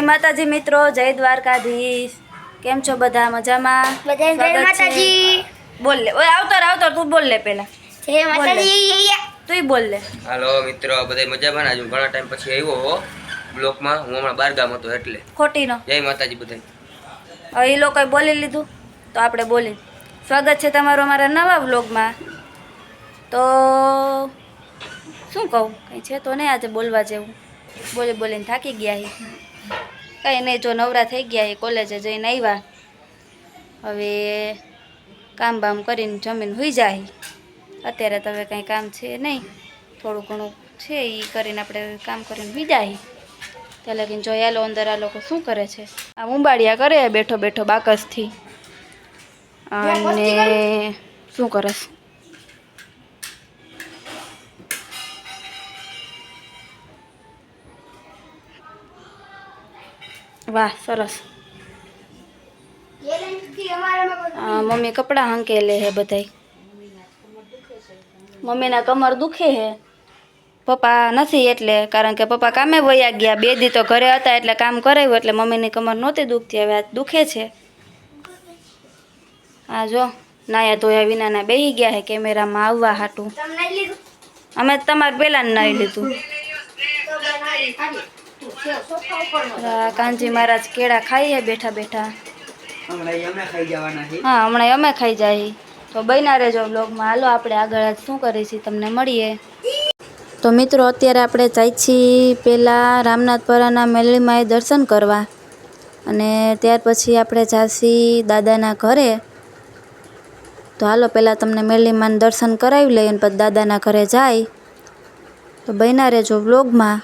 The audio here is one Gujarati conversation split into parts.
માતાજી મિત્રો, જય દ્વારકાધીશ। કેમ છો બધા? મજામાં? બધા જય માતાજી। બોલ લે, ઓય આવતર તું બોલ લે પહેલા। જય માતાજી। તુંય બોલ લે। હાલો મિત્રો, બધા મજામાં? આજુ ઘણા ટાઈમ પછી આવ્યો હો બ્લોકમાં। હું હમણાં બાર ગામ હતો એટલે ખોટીનો જય માતાજી બધા। હવે એ લોકોએ બોલી લીધું તો આપણે બોલી। સ્વાગત છે તમારું અમારા નવા વ્લોગમાં। તો શું કહું, કંઈ છે તો નહીં આજે બોલવા જેવું। બોલીને થાકી ગયા હી, કંઈ નહીં, જો નવરા થઈ ગયા હી, કોલેજે જઈને આવ્યા, હવે કામ બામ કરીને જમીન હોઈ જાય। અત્યારે તો હવે કંઈ કામ છે નહીં, થોડું ઘણું છે એ કરીને આપણે કામ કરીને હોઈ જાય। ત્યાં લગીને જો યાલો અંદર આ લોકો શું કરે છે, આ ઉંબાડિયા કરે બેઠો બેઠો બાકસથી। અને શું કરે છે? વાહ સરસ। મમ્મી કપડાં હંકેલે હે બધાય। મમ્મીના કમર દુખે હે, પપ્પા નથી એટલે, કારણ કે પપ્પા કામે વયા ગયા। 2 દી તો ઘરે હતા એટલે કામ કરાવ્યું, એટલે મમ્મીની કમર નહોતી દુખતી, હવે આજ દુખે છે। આ જો નાયા ધોયા વિનાના બેસી ગયા હે કેમેરામાં આવવા હાટું। અમે તમારે પહેલા નાઈ લીધું। કાનજી મહારાજ કેળા ખાઈએ બેઠા બેઠા। હા, હમણાં અમે ખાઈ જાય। તો બન્યા રહેજો બ્લોગમાં। હાલો આપણે આગળ આજ શું કરીએ છીએ તમને મળીએ। તો મિત્રો, અત્યારે આપણે જાય છીએ પહેલાં રામનાથપરાના મેલડીમાં દર્શન કરવા, અને ત્યાર પછી આપણે જાસી દાદાના ઘરે। તો હાલો પહેલાં તમને મેલડીમાં દર્શન કરાવી લઈએ અને પછી દાદાના ઘરે જાય। તો બન્યા રહેજો બ્લોગમાં।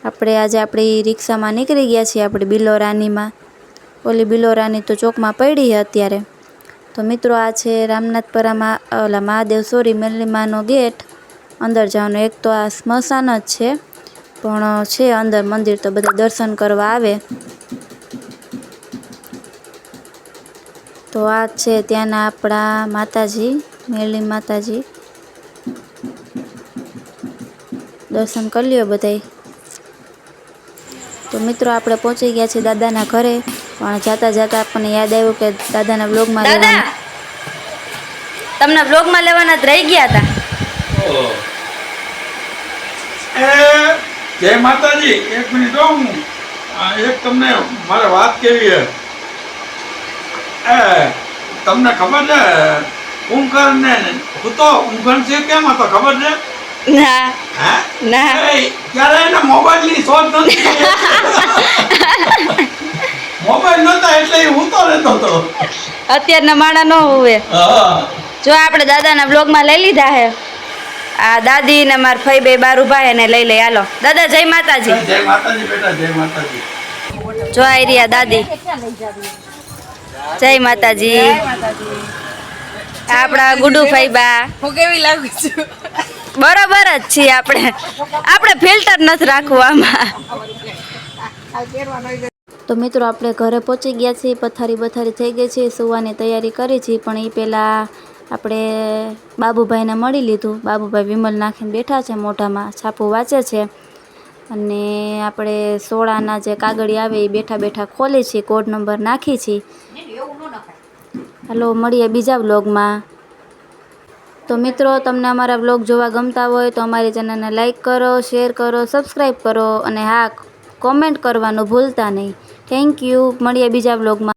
આપણે આજે આપણી રિક્ષામાં નીકળી ગયા છીએ, આપણી બિલોરાનીમાં। ઓલી બિલોરાની તો ચોકમાં પડી છે અત્યારે। તો મિત્રો, આ છે રામનાથપરામાં ઓલા મહાદેવ મેલડીમાંનો ગેટ। અંદર જવાનું, એક તો આ સ્મશાન જ છે, પણ છે અંદર મંદિર, તો બધા દર્શન કરવા આવે। તો આ છે ત્યાંના આપણા માતાજી, મેલડી માતાજી। દર્શન કરી લ્યો બધાય। તો મિત્રો, આપણે પહોંચી ગયા છીએ દાદાના ઘરે, પણ જાતા જાતા આપણને યાદ આવ્યું કે દાદાના બ્લોગમાં લેવાના, તમને બ્લોગમાં લેવાના જ રહી ગયા હતા। જય માતાજી। 1 મિનિટ હો, હું એક તમને મારે વાત કેવી છે। તમને ખબર છે ઊંઘણ ને હું તો ઊંઘણ છે કેમ હતો ખબર છે? ના ના, ત્યારે એને મોબાઈલની શોધ નથી, મોબાઈલ નહોતા એટલે હું તો રહેતો હતો। અત્યારના માણા ન હોવે। જો આપણે દાદાના બ્લોગમાં લઈ લીધા હે, આ દાદી ને માર ફઈ બે બારુભાઈ એને લઈ લઈ। હાલો દાદા, જય માતાજી। જય માતાજી બેટા, જય માતાજી। જો આઈ રહ્યા દાદી, જય માતાજી। આપણા ગુડુ ફઈબા, હું કેવી લાગુ છું? બરોબર જ છીએ આપણે ફિલ્ટર નથી રાખવું આમાં। તો મિત્રો, આપણે ઘરે પહોંચી ગયા છીએ, પથારી થઈ ગઈ છે, સુવાની તૈયારી કરી છે, પણ એ પહેલાં આપણે બાબુભાઈને મળી લીધું। બાબુભાઈ વિમલ નાખીને બેઠા છે, મોઢામાં છાપું વાંચે છે, અને આપણે સોળાના જે કાગળી આવે એ બેઠા બેઠા ખોલી છીએ, કોડ નંબર નાખી છીએ। હાલો મળીએ બીજા વ્લોગમાં। તો મિત્રો, તમને અમારા વ્લોગ જોવા ગમતા હોય તો અમારી ચેનલને લાઈક કરો, શેર કરો, સબસ્ક્રાઈબ કરો, અને હા, કોમેન્ટ કરવાનું ભૂલતા નહીં। Thank you. મળીએ બીજા વ્લોગમાં।